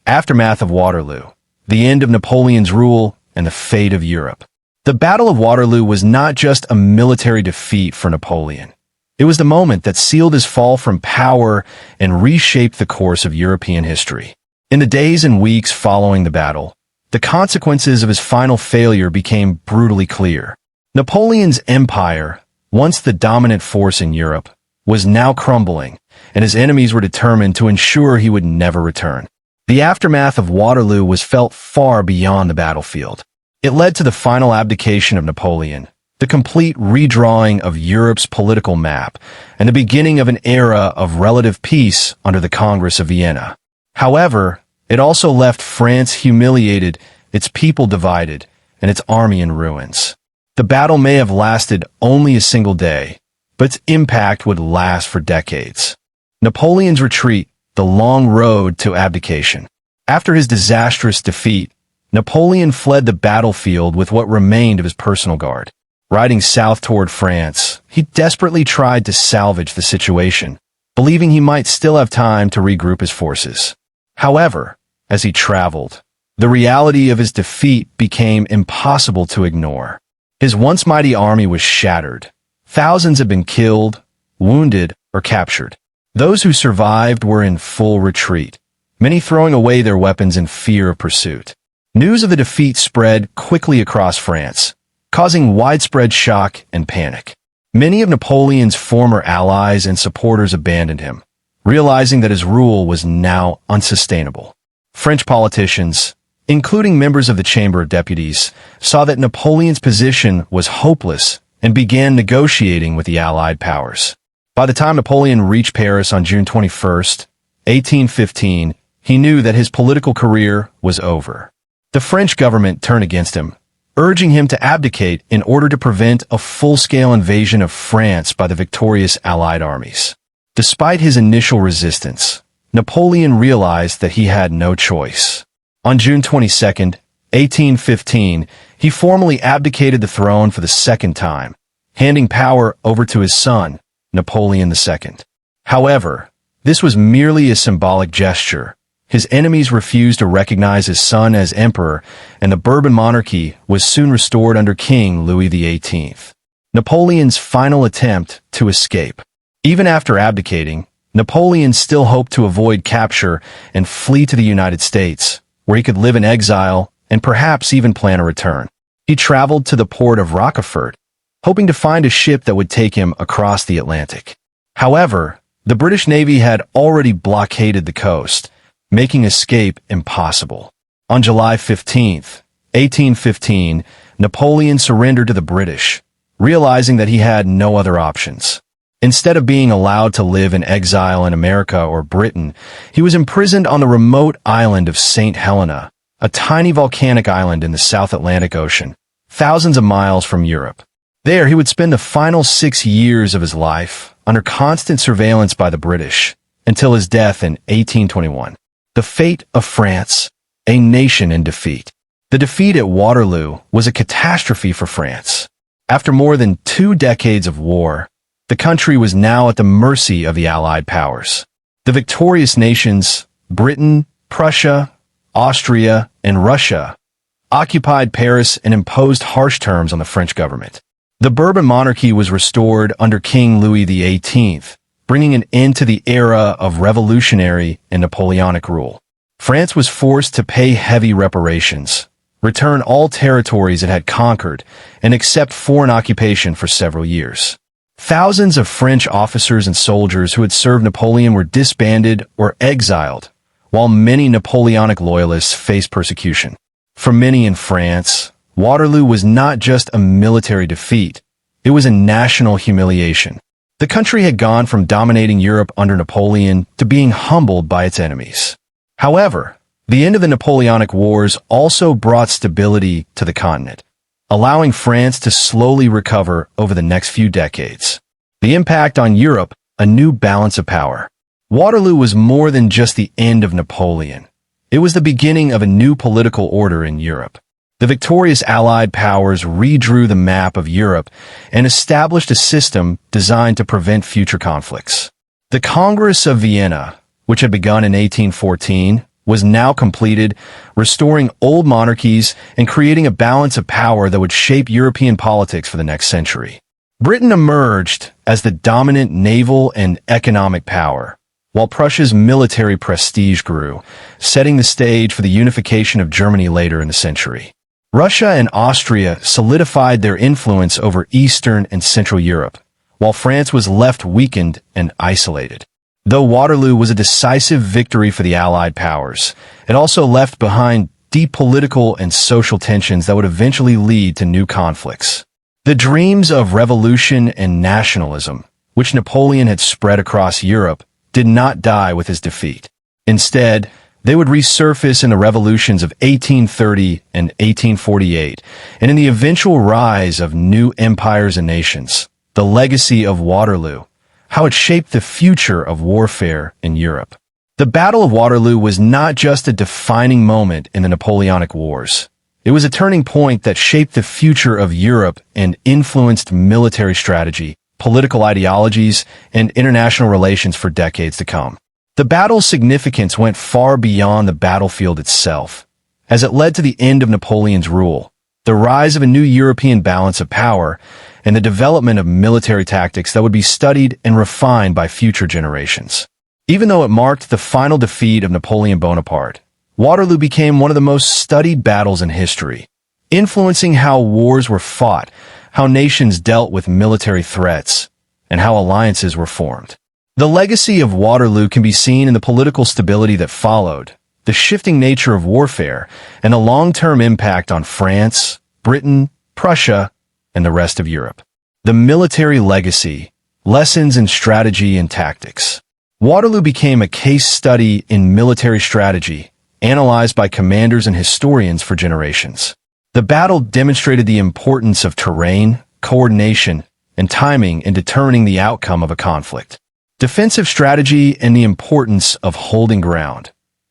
Aftermath of Waterloo, the end of Napoleon's rule and the fate of Europe. The Battle of Waterloo was not just a military defeat for Napoleon. It was the moment that sealed his fall from power and reshaped the course of European history. In the days and weeks following the battle, the consequences of his final failure became brutally clear. Napoleon's empire, once the dominant force in Europe, was now crumbling, and his enemies were determined to ensure he would never return. The aftermath of Waterloo was felt far beyond the battlefield. It led to the final abdication of Napoleon, the complete redrawing of Europe's political map, and the beginning of an era of relative peace under the Congress of Vienna. However, it also left France humiliated, its people divided, and its army in ruins. The battle may have lasted only a single day, but its impact would last for decades. Napoleon's retreat, the long road to abdication. After his disastrous defeat, Napoleon fled the battlefield with what remained of his personal guard. Riding south toward France, he desperately tried to salvage the situation, believing he might still have time to regroup his forces. However, as he traveled, The reality of his defeat became impossible to ignore. His once mighty army was shattered. Thousands had been killed, wounded, or captured. Those who survived were in full retreat, many throwing away their weapons in fear of pursuit. News of the defeat spread quickly across France, causing widespread shock and panic. Many of Napoleon's former allies and supporters abandoned him, realizing that his rule was now unsustainable. French politicians, including members of the Chamber of Deputies, saw that Napoleon's position was hopeless and began negotiating with the Allied powers. By the time Napoleon reached Paris on June 21, 1815, he knew that his political career was over. The French government turned against him, urging him to abdicate in order to prevent a full-scale invasion of France by the victorious Allied armies. Despite his initial resistance, Napoleon realized that he had no choice. On June 22, 1815, he formally abdicated the throne for the second time, handing power over to his son, Napoleon II. However, this was merely a symbolic gesture. His enemies refused to recognize his son as emperor, and the Bourbon monarchy was soon restored under King Louis XVIII. Napoleon's final attempt to escape. Even after abdicating, Napoleon still hoped to avoid capture and flee to the United States, where he could live in exile and perhaps even plan a return. He traveled to the port of Rochefort, hoping to find a ship that would take him across the Atlantic. However, the British Navy had already blockaded the coast, making escape impossible. On July 15, 1815, Napoleon surrendered to the British, realizing that he had no other options. Instead of being allowed to live in exile in America or Britain, he was imprisoned on the remote island of Saint Helena, a tiny volcanic island in the South Atlantic Ocean, thousands of miles from Europe. There, he would spend the final 6 years of his life under constant surveillance by the British, until his death in 1821. The fate of France, a nation in defeat. The defeat at Waterloo was a catastrophe for France. After more than 2 decades of war, the country was now at the mercy of the Allied powers. The victorious nations, Britain, Prussia, Austria, and Russia, occupied Paris and imposed harsh terms on the French government. The Bourbon monarchy was restored under King Louis XVIII, bringing an end to the era of revolutionary and Napoleonic rule. France was forced to pay heavy reparations, return all territories it had conquered, and accept foreign occupation for several years. Thousands of French officers and soldiers who had served Napoleon were disbanded or exiled, while many Napoleonic loyalists faced persecution. For many in France, Waterloo was not just a military defeat, it was a national humiliation. The country had gone from dominating Europe under Napoleon to being humbled by its enemies. However, the end of the Napoleonic Wars also brought stability to the continent, allowing France to slowly recover over the next few decades. The impact on Europe, a new balance of power. Waterloo was more than just the end of Napoleon. It was the beginning of a new political order in Europe. The victorious Allied powers redrew the map of Europe and established a system designed to prevent future conflicts. The Congress of Vienna, which had begun in 1814, was now completed, restoring old monarchies and creating a balance of power that would shape European politics for the next century. Britain emerged as the dominant naval and economic power, while Prussia's military prestige grew, setting the stage for the unification of Germany later in the century. Russia and Austria solidified their influence over Eastern and Central Europe, while France was left weakened and isolated. Though Waterloo was a decisive victory for the Allied powers, it also left behind deep political and social tensions that would eventually lead to new conflicts. The dreams of revolution and nationalism, which Napoleon had spread across Europe, did not die with his defeat. Instead, they would resurface in the revolutions of 1830 and 1848, and in the eventual rise of new empires and nations. The legacy of Waterloo, how it shaped the future of warfare in Europe. The Battle of Waterloo was not just a defining moment in the Napoleonic Wars. It was a turning point that shaped the future of Europe and influenced military strategy, political ideologies, and international relations for decades to come. The battle's significance went far beyond the battlefield itself. as it led to the end of Napoleon's rule, the rise of a new European balance of power, and the development of military tactics that would be studied and refined by future generations. Even though it marked the final defeat of Napoleon Bonaparte, Waterloo became one of the most studied battles in history, influencing how wars were fought, how nations dealt with military threats, and how alliances were formed. The legacy of Waterloo can be seen in the political stability that followed, the shifting nature of warfare, and the long-term impact on France, Britain, Prussia, and the rest of Europe. The military legacy, lessons in strategy and tactics. Waterloo became a case study in military strategy, analyzed by commanders and historians for generations. The battle demonstrated the importance of terrain, coordination, and timing in determining the outcome of a conflict. Defensive strategy and the importance of holding ground.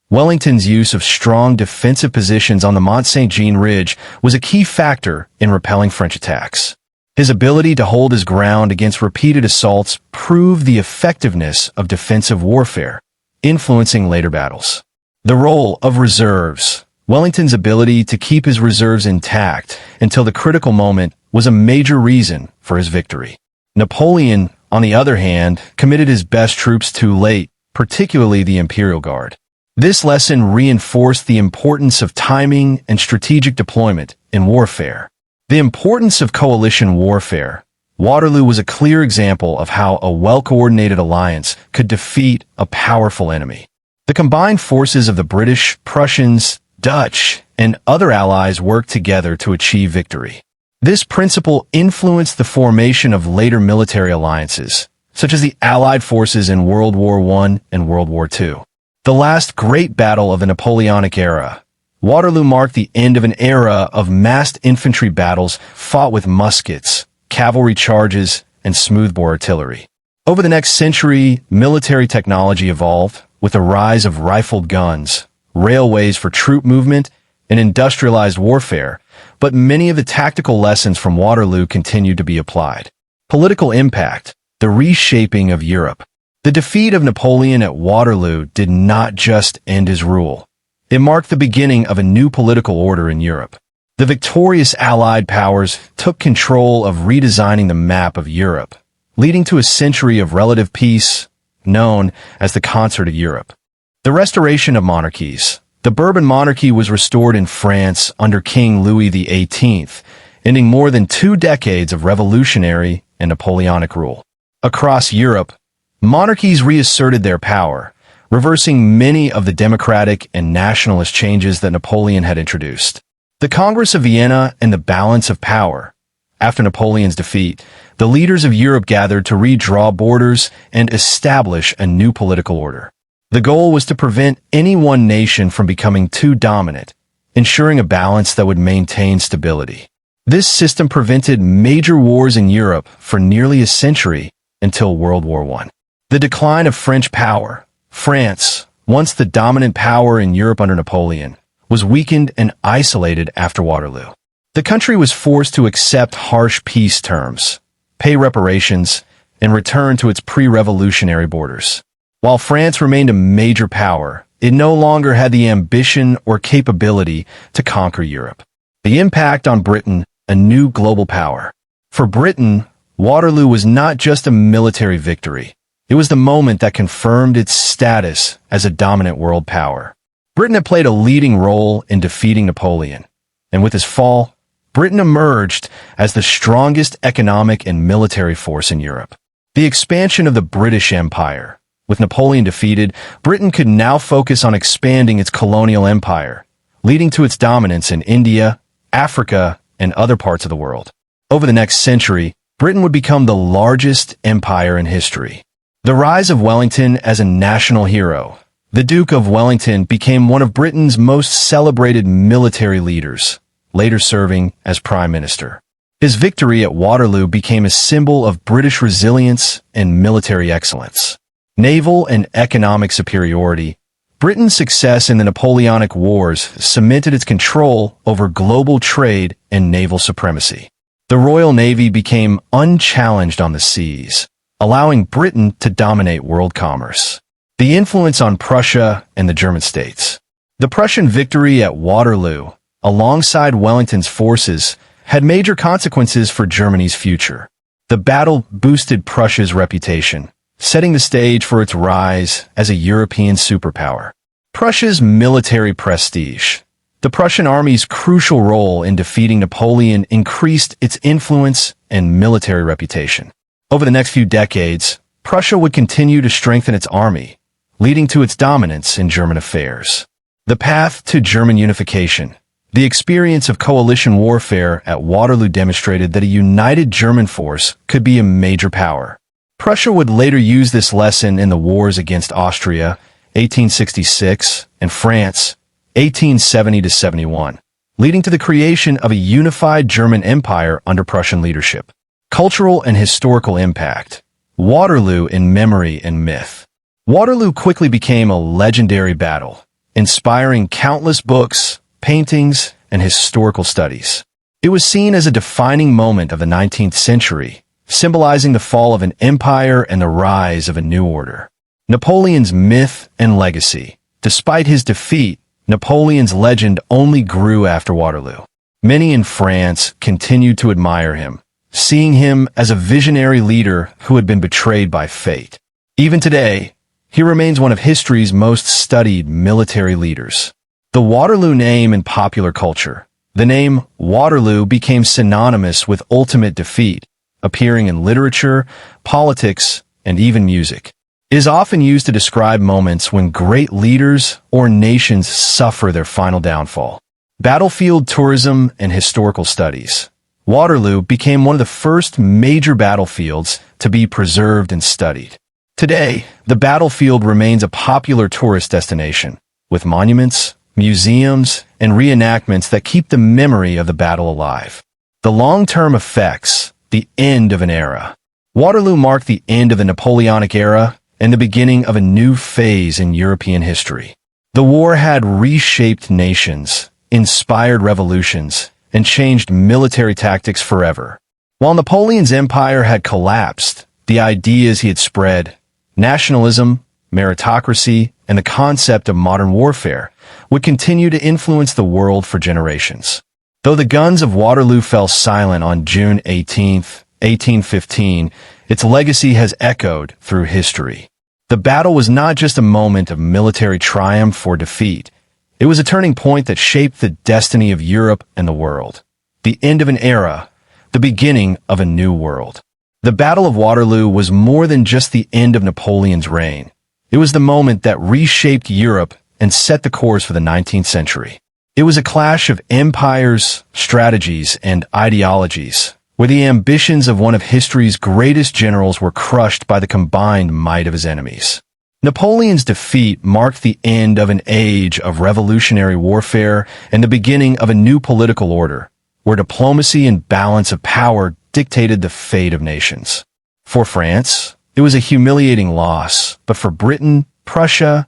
Wellington's use of strong defensive positions on the Mont Saint-Jean Ridge was a key factor in repelling French attacks. His ability to hold his ground against repeated assaults proved the effectiveness of defensive warfare, influencing later battles. The role of reserves. Wellington's ability to keep his reserves intact until the critical moment was a major reason for his victory. Napoleon, on the other hand, committed his best troops too late, particularly the Imperial Guard. This lesson reinforced the importance of timing and strategic deployment in warfare. The importance of coalition warfare. Waterloo was a clear example of how a well-coordinated alliance could defeat a powerful enemy. The combined forces of the British, Prussians, Dutch, and other allies worked together to achieve victory. This principle influenced the formation of later military alliances, such as the Allied forces in World War I and World War II. The last great battle of the Napoleonic era. Waterloo marked the end of an era of massed infantry battles fought with muskets, cavalry charges, and smoothbore artillery. Over the next century, military technology evolved, with the rise of rifled guns, railways for troop movement, and industrialized warfare, but many of the tactical lessons from Waterloo continued to be applied. Political impact, the reshaping of Europe. The defeat of Napoleon at Waterloo did not just end his rule. It marked the beginning of a new political order in Europe. The victorious Allied powers took control of redesigning the map of Europe, leading to a century of relative peace, known as the Concert of Europe. The restoration of monarchies. The Bourbon monarchy was restored in France under King Louis XVIII, ending more than 2 decades of revolutionary and Napoleonic rule. Across Europe, monarchies reasserted their power, reversing many of the democratic and nationalist changes that Napoleon had introduced. The Congress of Vienna and the balance of power. After Napoleon's defeat, the leaders of Europe gathered to redraw borders and establish a new political order. The goal was to prevent any one nation from becoming too dominant, ensuring a balance that would maintain stability. This system prevented major wars in Europe for nearly a century until World War I. The decline of French power. France, once the dominant power in Europe under Napoleon, was weakened and isolated after Waterloo. The country was forced to accept harsh peace terms, pay reparations, and return to its pre-revolutionary borders. While France remained a major power, it no longer had the ambition or capability to conquer Europe. The impact on Britain, a new global power. For Britain, Waterloo was not just a military victory. It was the moment that confirmed its status as a dominant world power. Britain had played a leading role in defeating Napoleon, and with his fall, Britain emerged as the strongest economic and military force in Europe. The expansion of the British Empire. With Napoleon defeated, Britain could now focus on expanding its colonial empire, leading to its dominance in India, Africa, and other parts of the world. Over the next century, Britain would become the largest empire in history. The rise of Wellington as a national hero. The Duke of Wellington became one of Britain's most celebrated military leaders, later serving as Prime Minister. His victory at Waterloo became a symbol of British resilience and military excellence. Naval and economic superiority. Britain's success in the Napoleonic Wars cemented its control over global trade and naval supremacy. The Royal Navy became unchallenged on the seas, allowing Britain to dominate world commerce. The influence on Prussia and the German states. The Prussian victory at Waterloo, alongside Wellington's forces, had major consequences for Germany's future. The battle boosted Prussia's reputation, setting the stage for its rise as a European superpower. Prussia's military prestige. The Prussian army's crucial role in defeating Napoleon increased its influence and military reputation. Over the next few decades, Prussia would continue to strengthen its army, leading to its dominance in German affairs. The path to German unification. The experience of coalition warfare at Waterloo demonstrated that a united German force could be a major power. Prussia would later use this lesson in the wars against Austria, 1866, and France, 1870-71, leading to the creation of a unified German empire under Prussian leadership. Cultural and historical impact. Waterloo in memory and myth. Waterloo quickly became a legendary battle, inspiring countless books, paintings, and historical studies. It was seen as a defining moment of the 19th century, symbolizing the fall of an empire and the rise of a new order. Napoleon's myth and legacy. Despite his defeat, Napoleon's legend only grew after Waterloo. Many in France continued to admire him, seeing him as a visionary leader who had been betrayed by fate. Even today, he remains one of history's most studied military leaders. The Waterloo name in popular culture. The name Waterloo became synonymous with ultimate defeat, appearing in literature, politics, and even music. It is often used to describe moments when great leaders or nations suffer their final downfall. Battlefield tourism and historical studies. Waterloo became one of the first major battlefields to be preserved and studied. Today, the battlefield remains a popular tourist destination, with monuments, museums, and reenactments that keep the memory of the battle alive. The long-term effects. The end of an era. Waterloo marked the end of the Napoleonic era and the beginning of a new phase in European history. The war had reshaped nations, inspired revolutions, and changed military tactics forever. While Napoleon's empire had collapsed, the ideas he had spread, nationalism, meritocracy, and the concept of modern warfare, would continue to influence the world for generations. Though the guns of Waterloo fell silent on June 18, 1815, its legacy has echoed through history. The battle was not just a moment of military triumph or defeat. It was a turning point that shaped the destiny of Europe and the world. The end of an era, the beginning of a new world. The Battle of Waterloo was more than just the end of Napoleon's reign. It was the moment that reshaped Europe and set the course for the 19th century. It was a clash of empires, strategies, and ideologies, where the ambitions of one of history's greatest generals were crushed by the combined might of his enemies. Napoleon's defeat marked the end of an age of revolutionary warfare and the beginning of a new political order, where diplomacy and balance of power dictated the fate of nations. For France, it was a humiliating loss, but for Britain, Prussia,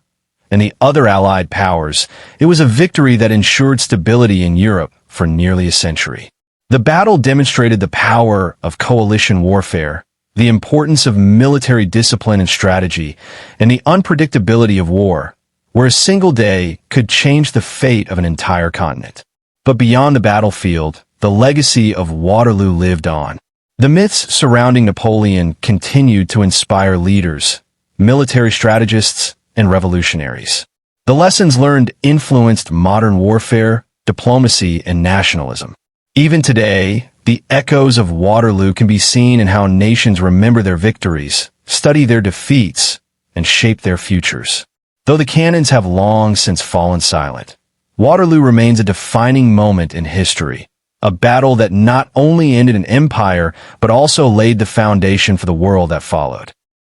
and the other Allied powers, it was a victory that ensured stability in Europe for nearly a century. The battle demonstrated the power of coalition warfare, the importance of military discipline and strategy, and the unpredictability of war, where a single day could change the fate of an entire continent. But beyond the battlefield, the legacy of Waterloo lived on. The myths surrounding Napoleon continued to inspire leaders, military strategists, and revolutionaries. The lessons learned influenced modern warfare, diplomacy, and nationalism. Even today, the echoes of Waterloo can be seen in how nations remember their victories, study their defeats, and shape their futures. Though the cannons have long since fallen silent, Waterloo remains a defining moment in history, a battle that not only ended an empire, but also laid the foundation for the world that followed.